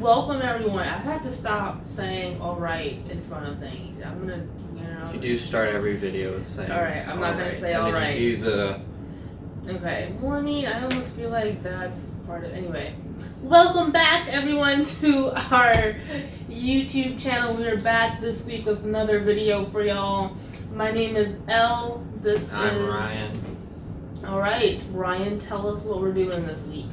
welcome everyone. I had to stop saying alright in front of things. I'm gonna, You do start every video with saying alright, I'm not gonna say and alright. then you do the... Okay, well, I mean, I almost feel like that's part of... Anyway. Welcome back, everyone, to our YouTube channel. We are back this week with another video for y'all. My name is Elle. I'm Ryan. Alright, Ryan, tell us what we're doing this week.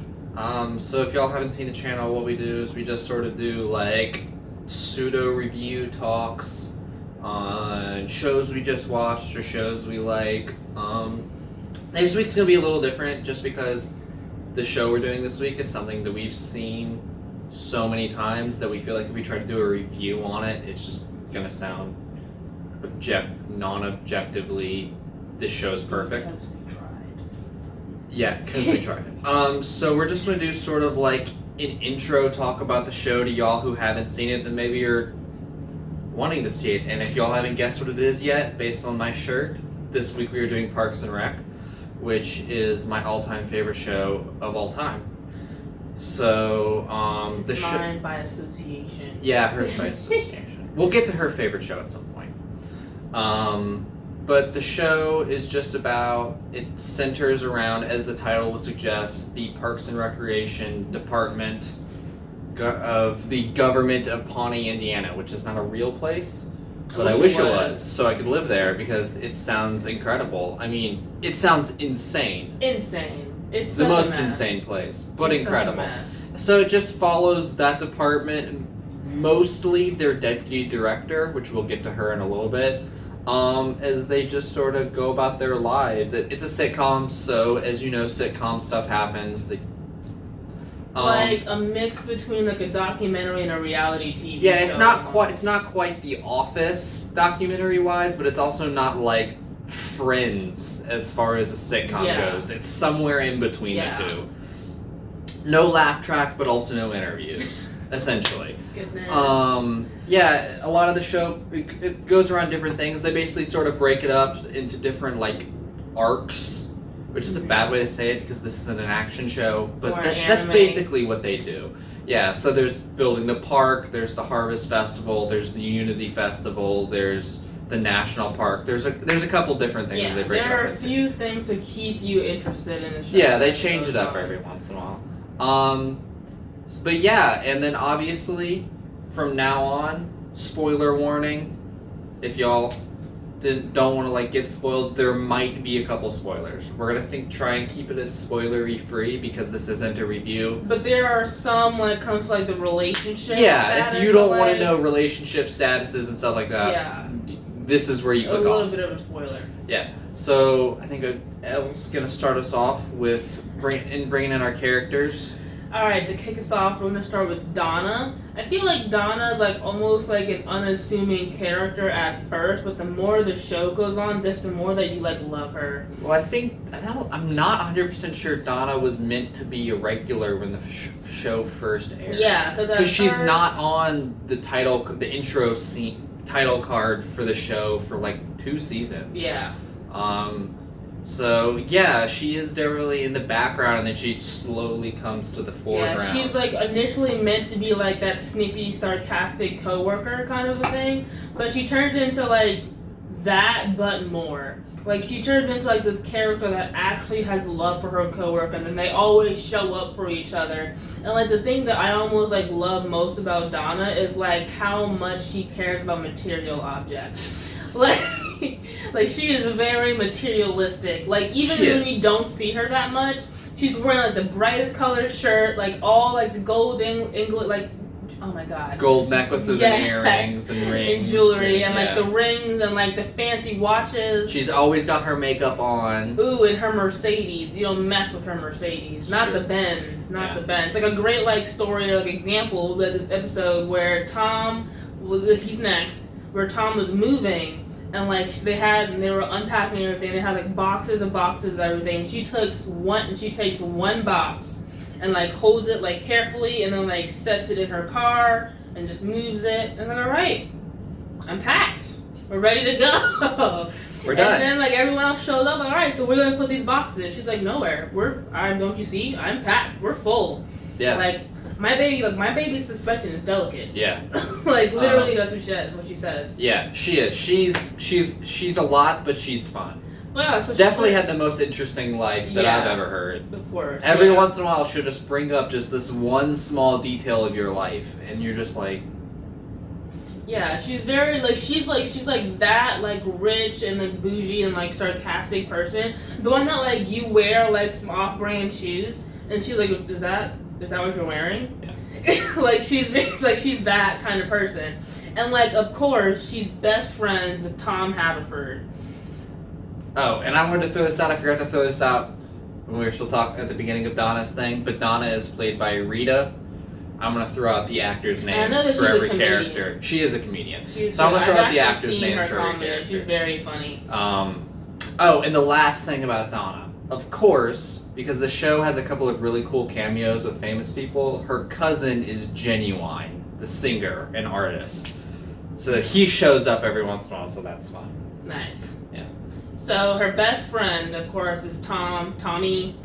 So if y'all haven't seen the channel, what we do is we just sort of do, like, pseudo-review talks on shows we just watched or shows we like. Next week's gonna be a little different just because the show we're doing this week is something that we've seen so many times that we feel like if we try to do a review on it, it's just gonna sound non-objectively, this show's perfect. Because we tried. Yeah, because we tried. So we're just gonna do sort of like an intro talk about the show to y'all who haven't seen it, and maybe you're wanting to see it. And if y'all haven't guessed what it is yet, based on my shirt, this week we are doing Parks and Rec, which is my all-time favorite show of all time. So, the show... Mine by association. Yeah, hers by association. We'll get to her favorite show at some point. But the show is just about, it centers around, as the title would suggest, the Parks and Recreation Department of the government of Pawnee, Indiana, which is not a real place. But I wish it was, so I could live there because it sounds incredible. I mean, it sounds insane. Insane. It's the such most a mess. insane place, but It's incredible. Such a mess. So it just follows that department, mostly their deputy director, which we'll get to her in a little bit, as they just sort of go about their lives. It's a sitcom, so as you know, sitcom stuff happens. Like a mix between like a documentary and a reality TV show. Yeah, it's not quite The Office documentary wise, but it's also not like Friends as far as a sitcom goes. It's somewhere in between the two. No laugh track, but also no interviews, essentially. Goodness. Yeah, a lot of the show it goes around different things. They basically sort of break it up into different like arcs. Which is a bad way to say it because this isn't an action show, but that's basically what they do. Yeah, so there's building the park, there's the Harvest Festival, there's the Unity Festival, there's the National Park. There's a couple different things that they break it up. There are a few things to keep you interested in the show. Yeah, they change it up every once in a while. But yeah, and then obviously from now on, spoiler warning, if y'all don't want to like get spoiled, there might be a couple spoilers. We're gonna try and keep it as spoilery free because this isn't a review. But there are some when it comes to like the relationship. Yeah, if you don't want to know relationship statuses and stuff like that, this is where you click off. A little bit of a spoiler. Yeah. So I think Elle's gonna start us off with bringing in our characters. Alright, to kick us off, we're going to start with Donna. I feel like Donna is like almost like an unassuming character at first, but the more the show goes on, just the more that you like love her. Well, I'm not 100% sure Donna was meant to be a regular when the show first aired. Yeah, because she's not on the intro scene, title card for the show for like 2 seasons. Yeah. So, yeah, she is definitely in the background, and then she slowly comes to the foreground. Yeah, she's, like, initially meant to be, like, that snippy, sarcastic coworker kind of a thing, but she turns into, like, that, but more. Like, she turns into, like, this character that actually has love for her coworker, and then they always show up for each other. And, like, the thing that I almost, like, love most about Donna is, like, how much she cares about material objects. Like she is very materialistic. Like even when you don't see her that much, she's wearing like the brightest colored shirt, like all like the gold like oh my god. Gold necklaces and earrings and rings. And jewelry and like the rings and like the fancy watches. She's always got her makeup on. Ooh, and her Mercedes. You don't mess with her Mercedes. Not the Benz. Not the Benz. Like a great like story or like example of this episode where he's next, where Tom was moving. And like they were unpacking everything. They had like boxes and boxes of everything. And she takes one box and like holds it like carefully and then like sets it in her car and just moves it. And then all right, I'm packed. We're ready to go. We're done. And then like everyone else shows up. Like all right, so we're gonna put these boxes. She's like nowhere. Don't you see? I'm packed. We're full. Yeah. Like my baby's suspension is delicate. Yeah. Like literally, that's what she says. Yeah, she is. She's a lot, but she's fun. Well, yeah, so Definitely had the most interesting life that I've ever heard. Of course. Every once in a while, she'll just bring up just this one small detail of your life, and you're just like. Yeah, she's very she's like that rich and bougie and sarcastic person. The one that you wear some off-brand shoes, and she's like, is that what you're wearing? Yeah. She's that kind of person, and of course she's best friends with Tom Haverford. Oh, and I wanted to throw this out. I forgot to throw this out when we were still talking at the beginning of Donna's thing. But Donna is played by Rita. I'm gonna throw out the actors' names for every character. She is a comedian. So I'm gonna throw out the actors' names for every character. She's very funny. Oh, and the last thing about Donna, of course, because the show has a couple of really cool cameos with famous people. Her cousin is JimO'Heir, the singer and artist. So he shows up every once in a while. So that's fun. Nice. Yeah. So her best friend, of course, is Tommy,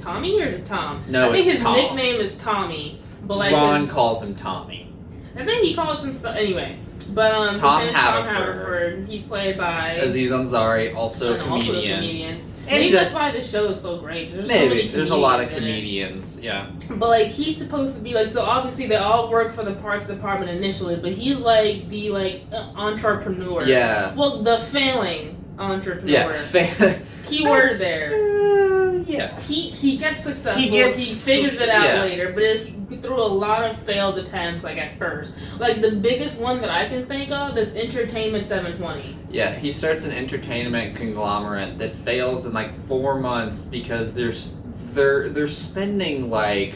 or is it Tom? No, I think his Tom. nickname is Tommy, but Ron calls him Tommy. I think he calls him anyway. But Tom his name is Tom Haverford. He's played by Aziz Ansari, also a comedian. Also a comedian. And Maybe that's why the show is so great. There's a lot of comedians, yeah. But he's supposed to be so obviously they all work for the Parks Department initially, but he's the entrepreneur. Yeah. Well, the failing entrepreneur. Yeah. Keyword there. Yeah. He gets successful. He figures it out later, but through a lot of failed attempts at first. The biggest one that I can think of is Entertainment 720. Yeah, he starts an entertainment conglomerate that fails in 4 months because they're spending a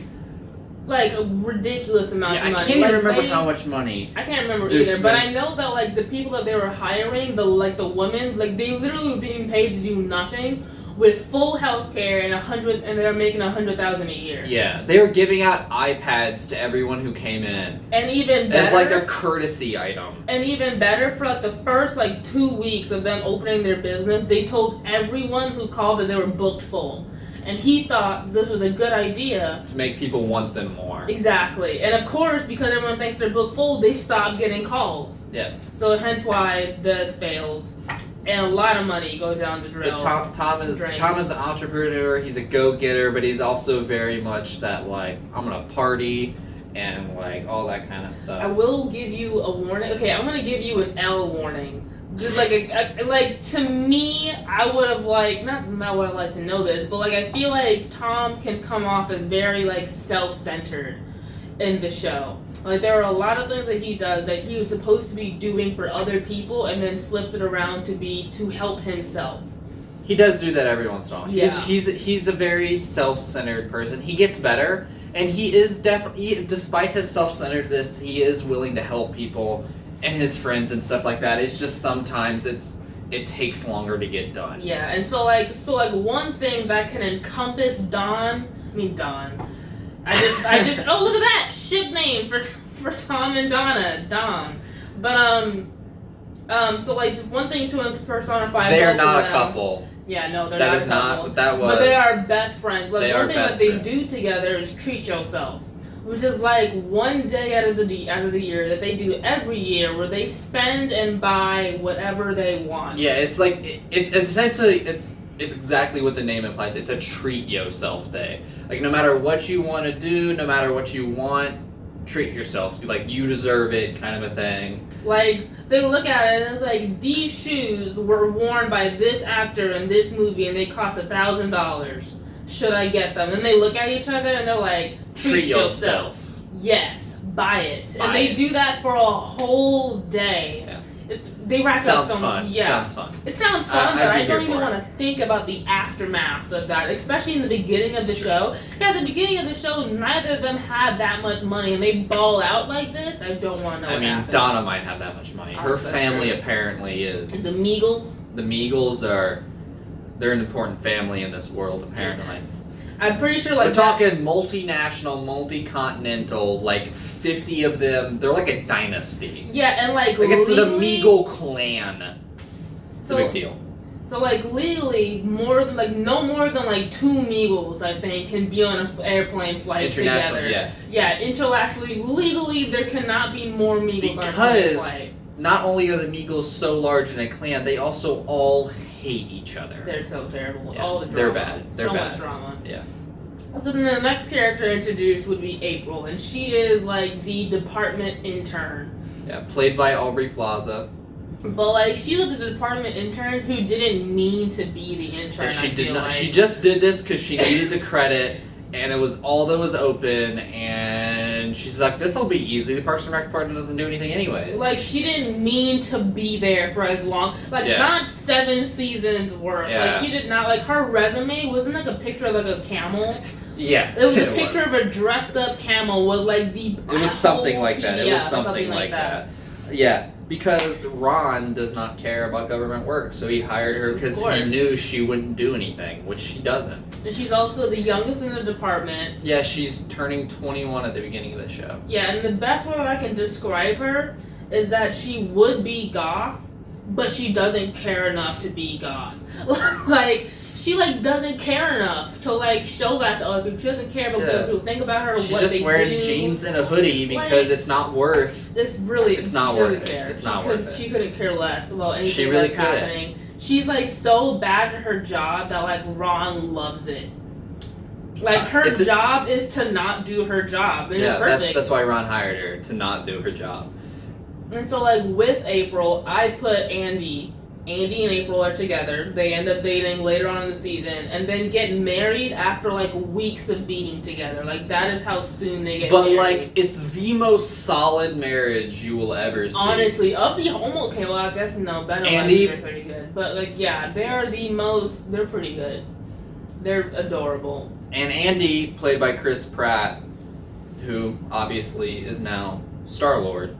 ridiculous amount of money. I can't even remember how much money. I can't remember either, but I know that the people that they were hiring, the women, they literally were being paid to do nothing with full health care and they're making $100,000 a year. Yeah, they were giving out iPads to everyone who came in. And even better, as a courtesy item. And even better, for the first 2 weeks of them opening their business, they told everyone who called that they were booked full. And he thought this was a good idea. To make people want them more. Exactly. And of course, because everyone thinks they're booked full, they stop getting calls. Yeah. So hence why the fails. And a lot of money goes down the drain. But Tom is the entrepreneur, he's a go-getter, but he's also very much that I'm gonna party and all that kind of stuff. I will give you a warning. Okay, I'm gonna give you an L warning. Just to me, I would have not would have liked to know this, but I feel Tom can come off as very self-centered in the show. There are a lot of things that he does that he was supposed to be doing for other people, and then flipped it around to help himself. He does do that every once in a while. Yeah. He's a very self-centered person. He gets better, and he is definitely, despite his self-centeredness, he is willing to help people and his friends and stuff like that. It's just sometimes it takes longer to get done. Yeah, and so one thing that can encompass Don. I just oh, look at that ship name for Tom and Donna, Don. But so one thing to personify. They are not a couple. Yeah, no, they're not. That is a not couple. what that was. But they are best friends. They one are thing best that they friends. do together is treat yourself, which is one day out of the year that they do every year, where they spend and buy whatever they want. Yeah, it's it's essentially it's exactly what the name implies. It's a treat yourself day. No matter what you want to do, no matter what you want, treat yourself. You deserve it, kind of a thing. They look at it and it's these shoes were worn by this actor in this movie and they cost $1,000. Should I get them? And they look at each other and they're treat yourself. Yes, buy it. And they do that for a whole day. Yeah. They rack up some. Fun. Yeah. Sounds fun. It sounds fun, but I don't even want to think about the aftermath of that, especially in the beginning of the show. Yeah, at the beginning of the show, neither of them had that much money, and they ball out like this. I don't want to know what happens. Donna might have that much money. Her family apparently is. The Meagles? The Meagles they're an important family in this world, apparently. Yes. I'm pretty sure we're talking multinational, multi-continental, 50 of them. They're like a dynasty. Yeah, and it's the Meagle clan. It's a big deal. So like legally, no more than like 2 Meagles, I think, can be on an airplane flight together. Yeah, internationally, legally, there cannot be more Meagles on a plane flight. Not only are the Meagles so large in a clan, they also all hate each other. They're so terrible. Yeah, all the drama. They're bad. They're so bad. much drama. Yeah. So then the next character introduced would be April, and she is like the department intern. Yeah, played by Aubrey Plaza. But like she was the department intern who didn't mean to be the intern. And she did not. Like. She just did this because she needed the credit, and it was all that was open. And she's like, "This will be easy. The Parks and Rec department doesn't do anything anyways." Like she didn't mean to be there for as long. Like not 7 seasons worth. Yeah. Like she did not. Like her resume wasn't like a picture of like a camel. Yeah. It was a picture of a dressed up camel with like the. It was something like that. It was something like that. Yeah. Because Ron does not care about government work, so he hired her because he knew she wouldn't do anything, which she doesn't. And she's also the youngest in the department. Yeah, she's turning 21 at the beginning of the show. Yeah, and the best way I can describe her is that she would be goth, but she doesn't care enough to be goth. Like, she like doesn't care enough to like show that to other people. She doesn't care about what people think about her. She's what just they wearing do. jeans and a hoodie because it's not worth. It's really. It's not worth it. It's not worth it. She couldn't care less about anything she really that's happening. She's like so bad at her job that like Ron loves it. Like her job is to not do her job. And it's perfect. That's why Ron hired her, to not do her job. And so like with April, I put Andy and April are together. They end up dating later on in the season and then get married after like weeks of being together. Like that is how soon they get married. But like it's the most solid marriage you will ever see. Honestly, of the okay, well I guess no, Ben and Andy are pretty good. But like yeah, they're pretty good. They're adorable. And Andy, played by Chris Pratt, who obviously is now Star-Lord.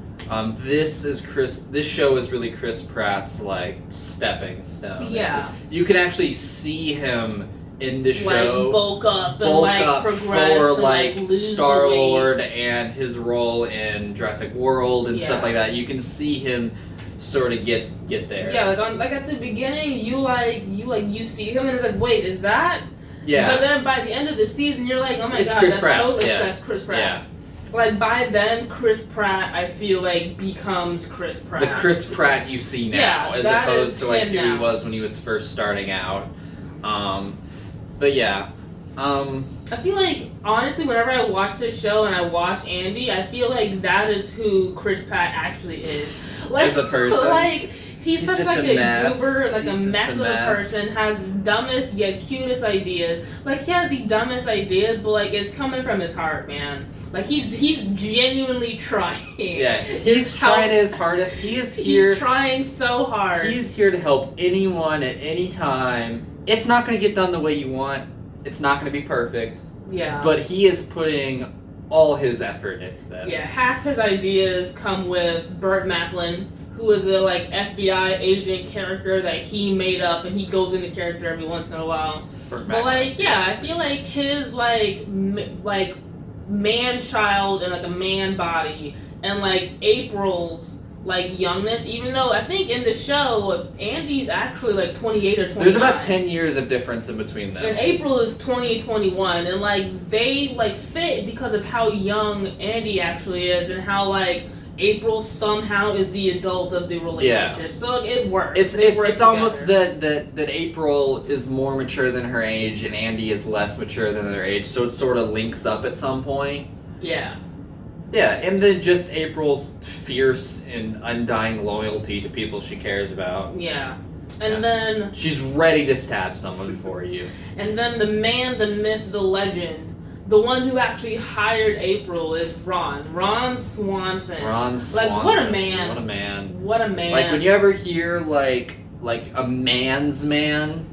This show is really Chris Pratt's like stepping stone. Yeah. You can actually see him in the show like bulk up and progress for and, like lose Star-Lord and his role in Jurassic World and stuff like that. You can see him sort of get there. Yeah, like at the beginning you see him and it's like, wait, is that? Yeah. But then by the end of the season you're like, oh my god, Chris that's Pratt. totally that's Chris Pratt. Yeah. Like by then, Chris Pratt, I feel like becomes Chris Pratt. The Chris Pratt you see now, as opposed to like who he was when he was first starting out. But yeah. I feel like honestly, whenever I watch this show and I watch Andy, I feel like that is who Chris Pratt actually is. Like, as a person. Like he's such like a goober, like he's a mess of a person, has the dumbest yet cutest ideas. Like he has the dumbest ideas, but like it's coming from his heart, man. Like he's genuinely trying. Yeah, he's trying his hardest. He's trying so hard. He's here to help anyone at any time. It's not going to get done the way you want. It's not going to be perfect. Yeah. But he is putting all his effort into this. Yeah, half his ideas come with Burt Macklin, who is a like FBI agent character that he made up, and he goes into character every once in a while. But like, yeah, I feel like his like man-child and like a man body, and like April's like youngness, even though I think in the show Andy's actually like 28 or 29. There's about 10 years of difference in between them. And April is 21, and like they like fit because of how young Andy actually is and how like April somehow is the adult of the relationship. Yeah. So it works. It's almost that April is more mature than her age and Andy is less mature than their age, so it sort of links up at some point. Yeah. Yeah, and then just April's fierce and undying loyalty to people she cares about. Yeah. And then she's ready to stab someone for you. And then the man, the myth, the legend, the one who actually hired April is Ron. Ron Swanson. Ron Swanson. Like, what a man. What a man. What a man. Like, when you ever hear, like a man's man,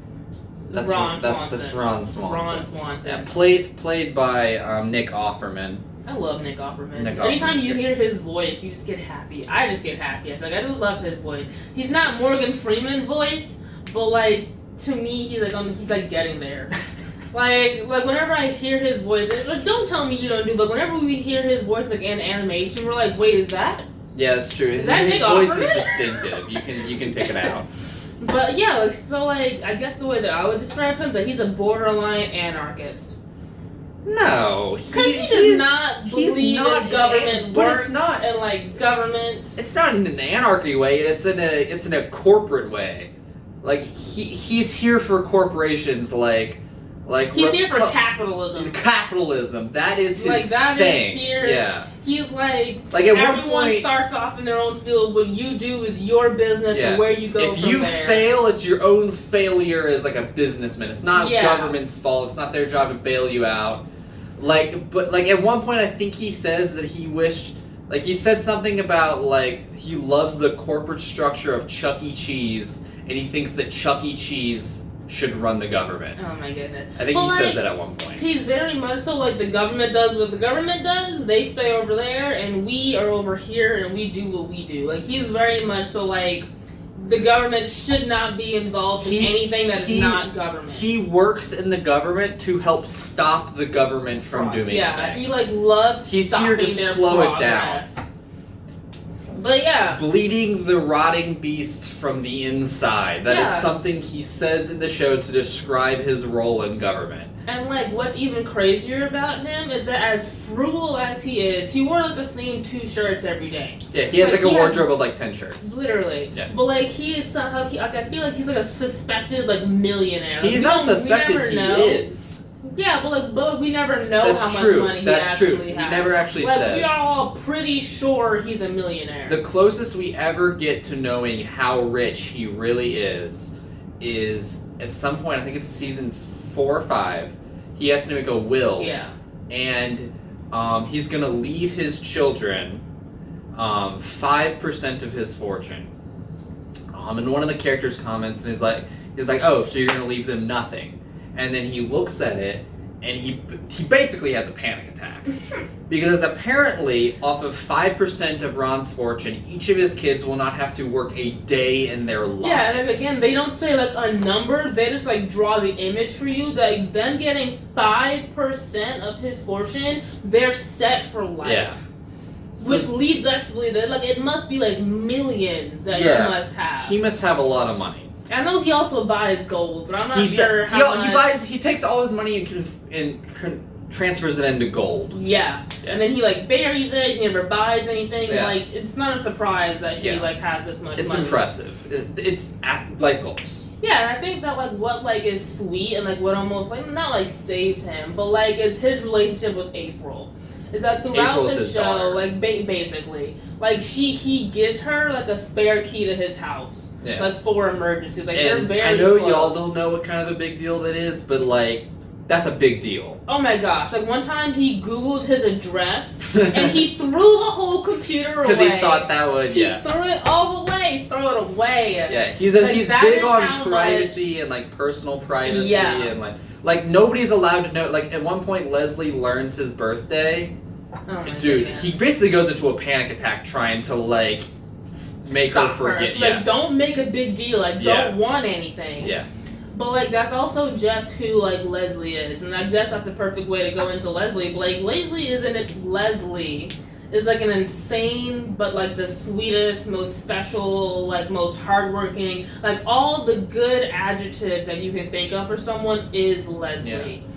that's Ron Swanson. That's Ron Swanson. Ron Swanson. Yeah, played by Nick Offerman. I love Nick Offerman. Anytime you hear his voice, you just get happy. I just get happy. I just love his voice. He's not Morgan Freeman voice, but like to me, he's like getting there. like whenever I hear his voice, like don't tell me you don't do. But whenever we hear his voice like in animation, we're like, wait, is that? Yeah, it's true. His voice is distinctive. You can pick it out. But yeah, like so, like I guess the way that I would describe him, that he's a borderline anarchist. No, Because he does not believe in government but work it's not. and like government. It's not in an anarchy way. It's in a corporate way. Like he's here for corporations. Like He's here for capitalism. Capitalism. That is his like that thing. is here. Yeah. He's like at everyone one point, starts off in their own field. What you do is your business, Yeah. and where you go. if from you there. fail, it's your own failure as like a businessman. It's not Yeah. government's fault. It's not their job to bail you out. But at one point, I think he says that he wished. Like he said something about like he loves the corporate structure of Chuck E. Cheese, and he thinks that Chuck E. Cheese should run the government. Oh my goodness. I think But, he like, says that at one point. He's very much so like the government does what the government does. They stay over there, and we are over here, and we do what we do. Like he's very much so like the government should not be involved in anything that is not government. He works in the government to help stop the government from doing yeah, things. he like loves He's stopping here to their slow it progress. down. But yeah. Bleeding the rotting beast from the inside. That is Yeah. something he says in the show to describe his role in government. And like what's even crazier about him is that as frugal as he is, he wore like the same 2 shirts every day. Yeah, he has Like, like a he has- wardrobe of like 10 shirts. Literally. Yeah. But like he is somehow like I feel like he's like a suspected like millionaire. He's Like, not suspected, we never he know. is. Yeah, but like we never know That's how true. much money That's he true. actually He has. never actually like says. we are all pretty sure he's a millionaire. The closest we ever get to knowing how rich he really is at some point, I think it's season 4 or 5, he has to make a will. Yeah. And he's going to leave his children 5% of his fortune. And one of the characters comments and he's like, oh, so you're going to leave them nothing. And then he looks at it, and he basically has a panic attack. Because apparently, off of 5% of Ron's fortune, each of his kids will not have to work a day in their lives. Yeah, and again, they don't say like a number, they just like draw the image for you. Like them getting 5% of his fortune, they're set for life. Yeah. Which leads us to believe that like it must be like millions that he must have. He must have a lot of money. I know he also buys gold, but I'm not sure how much. He takes all his money and transfers it into gold. Yeah. And then he like buries it. He never buys anything. Yeah. Like it's not a surprise that he like has this much It's money. impressive. It's life goals. Yeah, and I think that like what like is sweet and like what almost like not like saves him, but like is his relationship with April. Is that throughout April's the his show, daughter. like basically, like he gives her like a spare key to his house, Yeah. like for emergencies. Like they're And very I know close. y'all don't know what kind of a big deal that is, but like that's a big deal. Oh my gosh! Like one time he Googled his address and he threw the whole computer away Because he thought that would, He threw it all away. Throw it away. Yeah, he's Like, he's that big is on how privacy and like personal privacy Yeah. and like nobody's allowed to know. Like at one point, Leslie learns his birthday. Oh my Dude, goodness. he basically goes into a panic attack trying to like make Stop her forget. Her. Like don't make a big deal. Like don't want anything. Yeah. But like that's also just who like Leslie is, and I guess that's a perfect way to go into Leslie. But like Leslie is like an insane, but like the sweetest, most special, like most hardworking, like all the good adjectives that you can think of for someone is Leslie. Yeah.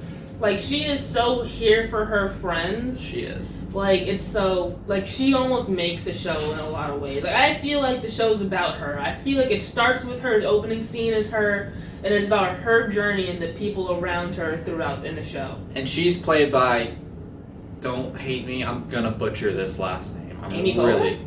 Like she is so here for her friends. She is. Like it's so like she almost makes the show in a lot of ways. Like I feel like the show's about her. I feel like it starts with her. The opening scene is her, and it's about her journey and the people around her throughout in the show. And she's played by. Don't hate me. I'm gonna butcher this last name. I'm Amy really.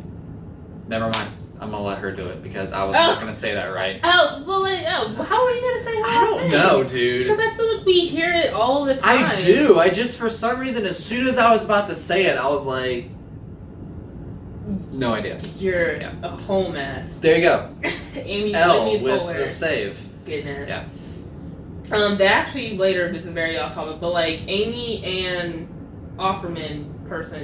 Never mind. I'm gonna let her do it because I was not gonna say that right. Oh, well, wait, how are you gonna say her I last don't name? know, dude. Because I feel like we hear it all the time. I do. I just for some reason, as soon as I was about to say it, I was like, no idea. You're a whole mess. There you go. Amy Elle Whitney with Poehler. the save. Goodness. Yeah. They actually later, this is very off topic, but like Amy and Offerman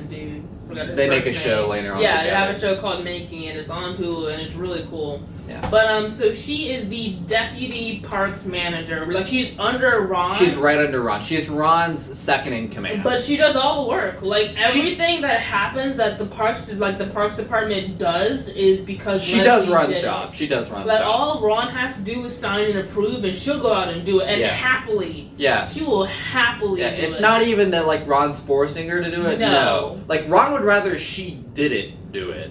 dude forget his They make first a show name. later on. Yeah, they have a together. show called Making It. It's on Hulu and it's really cool. Yeah. But so she is the deputy parks manager. Like she's under Ron. She's right under Ron. She's Ron's second in command. But she does all the work. Like everything that happens that the parks department does is because she Leslie does Ron's did job. it. She does Ron's Like job. all Ron has to do is sign and approve, and she'll go out and do it, and happily. Yeah. She will happily do it. It's not even that like Ron's forcing her to do it. No. Like Ron would rather she didn't do it.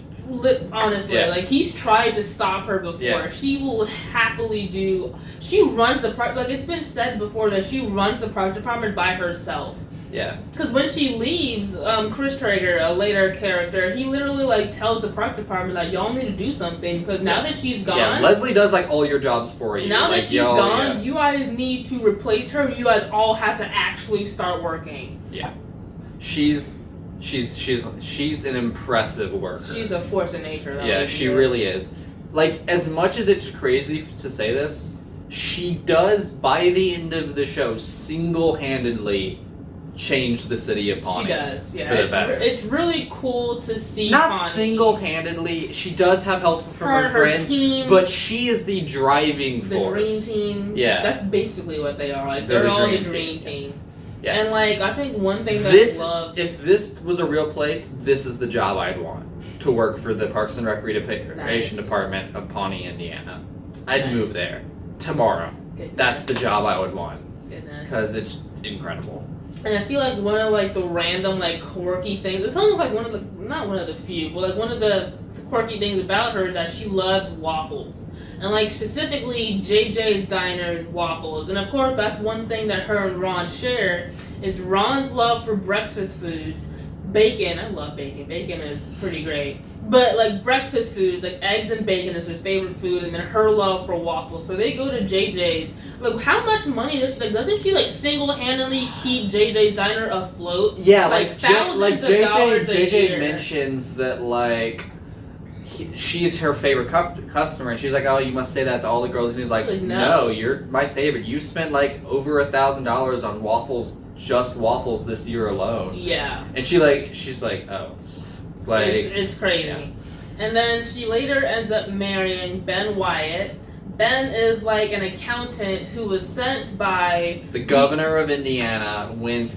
Honestly, like he's tried to stop her before. Yeah. She will happily do. She runs the park. Like it's been said before that she runs the park department by herself. Yeah. Because when she leaves, Chris Traeger, a later character, he literally like tells the park department like y'all need to do something because now that she's gone. Yeah. Leslie does like all your jobs for you. Now like, that she's gone, you guys need to replace her. You guys all have to actually start working. Yeah. She's an impressive worker. She's a force of nature, though. Yeah, she really is. Like, as much as it's crazy to say this, she does, by the end of the show, single-handedly change the city of Pawnee. She does, yeah. For the better. It's really cool to see Not Pawnee. Single-handedly. She does have help from her friends, team, but she is the driving force. The dream team. Yeah. That's basically what they are. Like, They're they're the all the dream dream team. Yeah. And, like, I think one thing that I love... If this was a real place, this is the job I'd want. To work for the Parks and Recreation Department of Pawnee, Indiana. I'd move there. Tomorrow. Goodness. That's the job I would want. Goodness. Because it's incredible. And I feel like one of, like, the random, like, quirky things... It's almost like one of the... Not one of the few, but, like, one of the quirky things about her is that she loves waffles. And, like, specifically, JJ's Diner's waffles. And, of course, that's one thing that her and Ron share, is Ron's love for breakfast foods. Bacon. I love bacon. Bacon is pretty great. But, like, breakfast foods, like, eggs and bacon is her favorite food, and then her love for waffles. So they go to JJ's. Like, how much money does she, like, doesn't she, like, single-handedly keep JJ's Diner afloat? Yeah, like thousands of dollars a JJ year. mentions that, like... she's her favorite customer, and she's like, "Oh, you must say that to all the girls." And he's like, "No, you're my favorite. You spent like over $1,000 on waffles, just waffles this year alone." Yeah. And she's like, "Oh, like it's crazy." Yeah. And then she later ends up marrying Ben Wyatt. Ben is like an accountant who was sent by the governor of Indiana when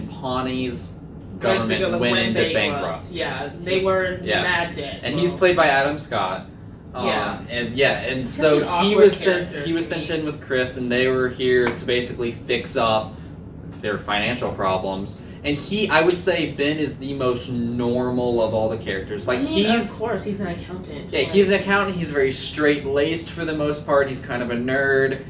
Pawnee's government went into bankrupt. Yeah, they were mad debt. And he's played by Adam Scott. And so he was sent in with Chris, and they were here to basically fix up their financial problems. And I would say Ben is the most normal of all the characters. Like of course, he's an accountant. Yeah, he's an accountant. He's very straight-laced for the most part. He's kind of a nerd.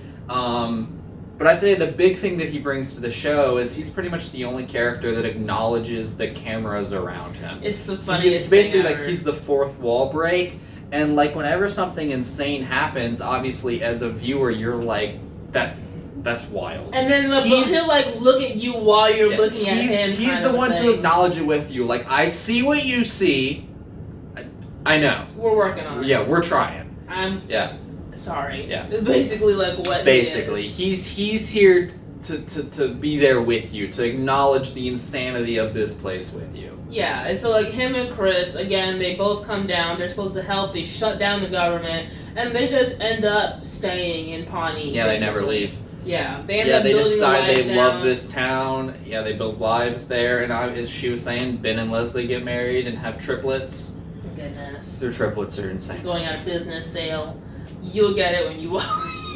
But I'd say the big thing that he brings to the show is he's pretty much the only character that acknowledges the cameras around him. It's the funniest basically thing like he's the fourth wall break, and like whenever something insane happens, obviously as a viewer you're like, that's wild. And then he'll like look at you while you're looking at him. He's the one to acknowledge it with you. Like, I see what you see. I know. We're working on it. Yeah, we're trying. Sorry. Yeah. It's basically like what basically he's here to be there with you, to acknowledge the insanity of this place with you. Yeah, and so like him and Chris, again, they both come down, they're supposed to help, they shut down the government, and they just end up staying in Pawnee. Yeah, basically. They never leave. Yeah, they end up building decide they down. love this town. Yeah, they build lives there, and as she was saying, Ben and Leslie get married and have triplets. Goodness. Their triplets are insane. Going on a business sale. You'll get it when you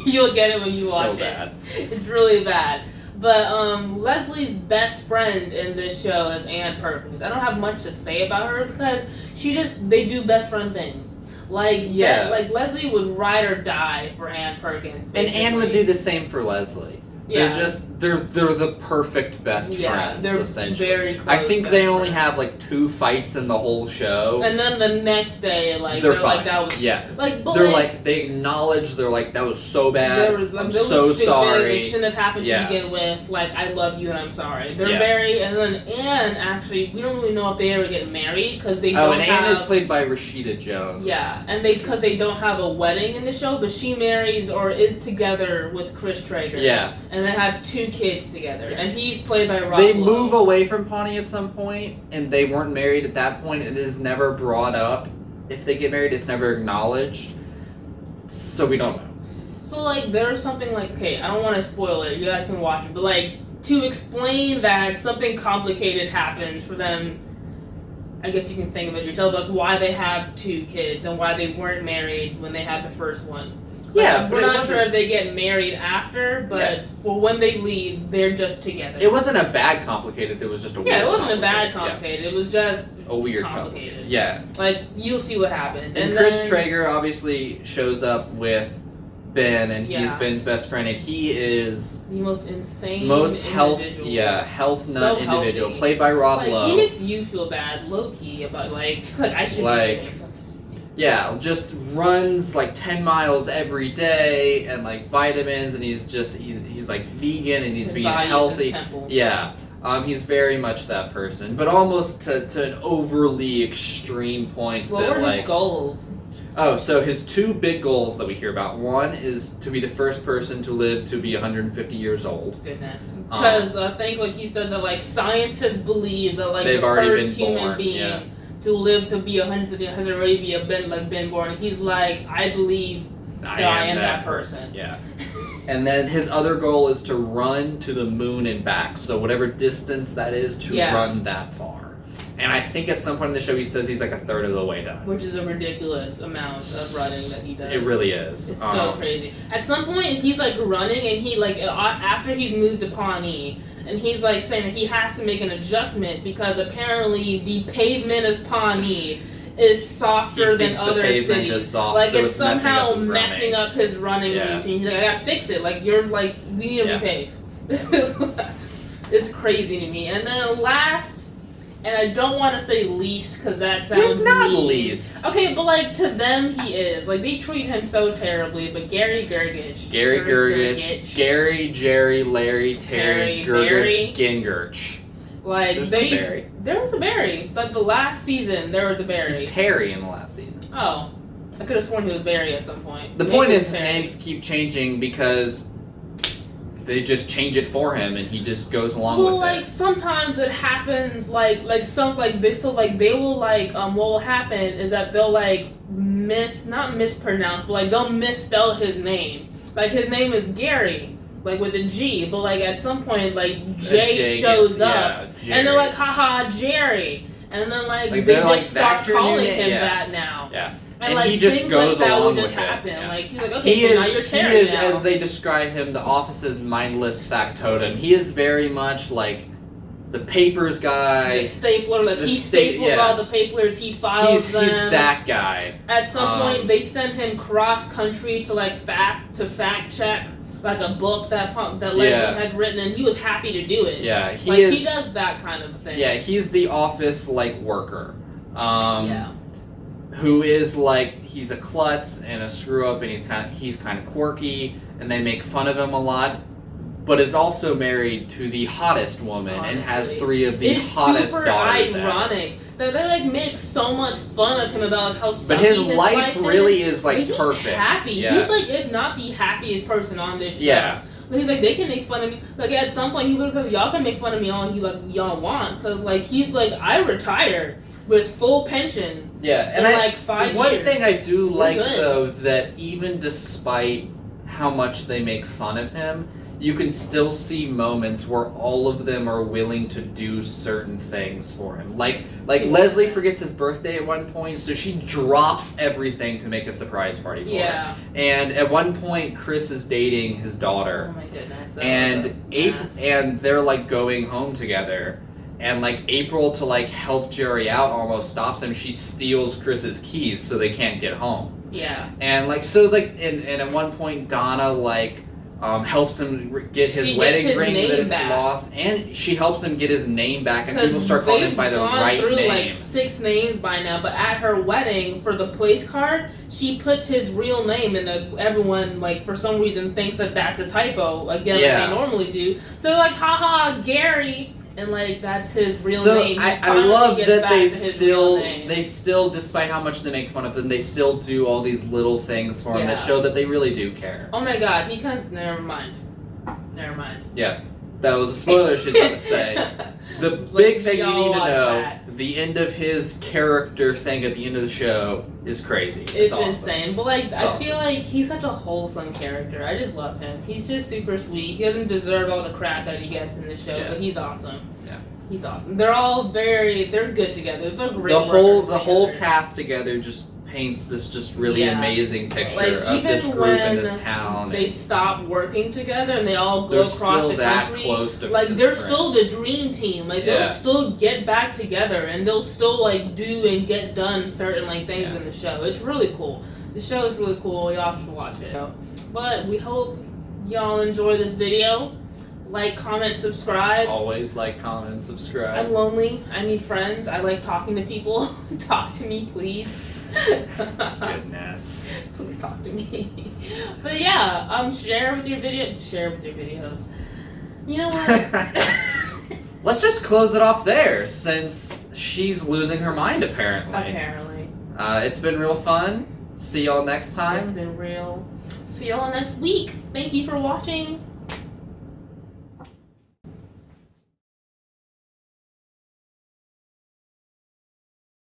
you'll get it when you watch so bad. it. It's really bad. But Leslie's best friend in this show is Ann Perkins. I don't have much to say about her because they do best friend things. Like like Leslie would ride or die for Ann Perkins. Basically. And Ann would do the same for Leslie. Yeah. They're the perfect best friends, they're essentially. Very close. I think they only have like 2 fights in the whole show. And then the next day, like they're like fine. that was like they acknowledge, they're like, that was so bad. I'm so stupid. sorry. It shouldn't have happened to begin with. Like, I love you and I'm sorry. They're and then Anne, actually, we don't really know if they ever get married because they don't have. Anne is played by Rashida Jones. Yeah, and because they don't have a wedding in the show, but she marries or is together with Chris Traeger. Yeah. and they have 2 kids together, and he's played by Rob They Lowe. move away from Pawnee at some point, and they weren't married at that point. It is never brought up. If they get married, it's never acknowledged. So we don't know. So, like, there's something like, okay, I don't want to spoil it, you guys can watch it, but, like, to explain that something complicated happens for them, I guess you can think of it yourself, like, why they have 2 kids and why they weren't married when they had the first one. Like, Yeah, we're not sure if they get married after, but for when they leave, they're just together. It wasn't a bad complicated, it was just a weird it wasn't a bad complicated. complicated, it was just A weird complicated. Yeah. Like, you'll see what happened. And Chris Traeger obviously shows up with Ben, and he's Ben's best friend, and he is the most insane health individual. health nut individual, healthy. played by Rob Like, Lowe. he makes you feel bad, low key, about like I should be doing something. Yeah, just runs like 10 miles every day, and like vitamins, and he's like vegan, and he's being healthy. Yeah. He's very much that person, but almost to an overly extreme point. What were his goals? Oh, so his 2 big goals that we hear about. One is to be the first person to live to be 150 years old. Goodness. Because I think, like he said, that like scientists believe that like they've the already first been human born, being to live to be 150 has already been born. And he's like, I believe that I am that person. Yeah. And then his other goal is to run to the moon and back. So whatever distance that is, to run that far. And I think at some point in the show he says he's like a third of the way done. Which is a ridiculous amount of running that he does. It really is. It's so crazy. At some point he's like running, and he like after he's moved to Pawnee, and he's like saying that he has to make an adjustment because apparently the pavement of Pawnee is softer than other cities. Like so it's somehow messing up his running routine. He's like, I gotta fix it. Like you're like, we need to repave. It's crazy to me. And then last, and I don't want to say least because that sounds He's not mean. least. Okay, but like to them he is. Like they treat him so terribly. But Gary Gergich, Gary, Jerry, Larry, Terry, Gergich, Gingrich. Like Barry. There was a Barry, but the last season there was a Barry. He's Terry in the last season. Oh, I could have sworn he was Barry at some point. The point is his names keep changing because they just change it for him, and he just goes along with it. Well, like sometimes it happens, they will what will happen is that they'll like not mispronounce, but like they'll misspell his name. Like his name is Gary, like with a G, but like at some point like J shows up, and they're like, haha, Jerry, and then like they just start calling him that now. Yeah. And like, he just goes like that along will just with happen. it. Yeah. Like he's like, okay, now you're Terry he is, now. as they describe him, the office's mindless factotum. He is very much like the papers guy. The stapler, like he staples all the papers, he files them. He's that guy. At some point, they send him cross country to like fact check like a book that Leslie had written, and he was happy to do it. Yeah, he does that kind of thing. Yeah, he's the office worker. Who is like, he's a klutz and a screw up, and he's kind of quirky, and they make fun of him a lot, but is also married to the hottest woman and has 3 of the hottest daughters. It's super ironic that they like make so much fun of him about like how sucky but his life really is like he's perfect. Happy. Yeah. He's like, if not the happiest person on this show. Yeah. But he's like, they can make fun of me. Like at some point, he looks like, y'all can make fun of me all y'all want, because like he's like, I retired with full pension. Yeah, and like 5 years. One thing I do like good. though, that even despite how much they make fun of him, you can still see moments where all of them are willing to do certain things for him. Like Leslie forgets his birthday at one point, so she drops everything to make a surprise party for him. And at one point, Chris is dating his daughter. Oh my goodness. And they're like going home together. And like April, to like help Jerry out, almost stops him. She steals Chris's keys so they can't get home. Yeah. And like and at one point Donna helps him get his wedding ring that it's lost, and she helps him get his name back, and people start calling him by the right name. Through like 6 names by now, but at her wedding for the place card, she puts his real name, and everyone like for some reason thinks that that's a typo again, like they normally do. So they're like, haha, Gary. And like that's his real name. So I love that they still, despite how much they make fun of him, they still do all these little things for him that show that they really do care. Oh my god, he never mind. Never mind. Yeah, that was a spoiler she's about to say. The big thing you y'all need to watch know, that. the end of his character thing at the end of the show is crazy. It's awesome. insane. But like, It's I feel like he's such a wholesome character. I just love him. He's just super sweet. He doesn't deserve all the crap that he gets in the show, but he's awesome. Yeah. He's awesome. They're all they're good together. They're great. The whole cast together just paints this just really amazing picture like, of this group in this town. They stop working together and they all go they're across still the that country. close to Like, best they're friends. still the dream team. Like, they'll still get back together and they'll still like do and get done certain like things in the show. It's really cool. The show is really cool. Y'all have to watch it. But we hope y'all enjoy this video. Like, comment, subscribe. Always like, comment, and subscribe. I'm lonely. I need friends. I like talking to people. Talk to me, please. Goodness. Please talk to me. But yeah, share with your videos. You know what? Let's just close it off there, since she's losing her mind apparently. Apparently. It's been real fun. See y'all next time. It's been real. See y'all next week. Thank you for watching.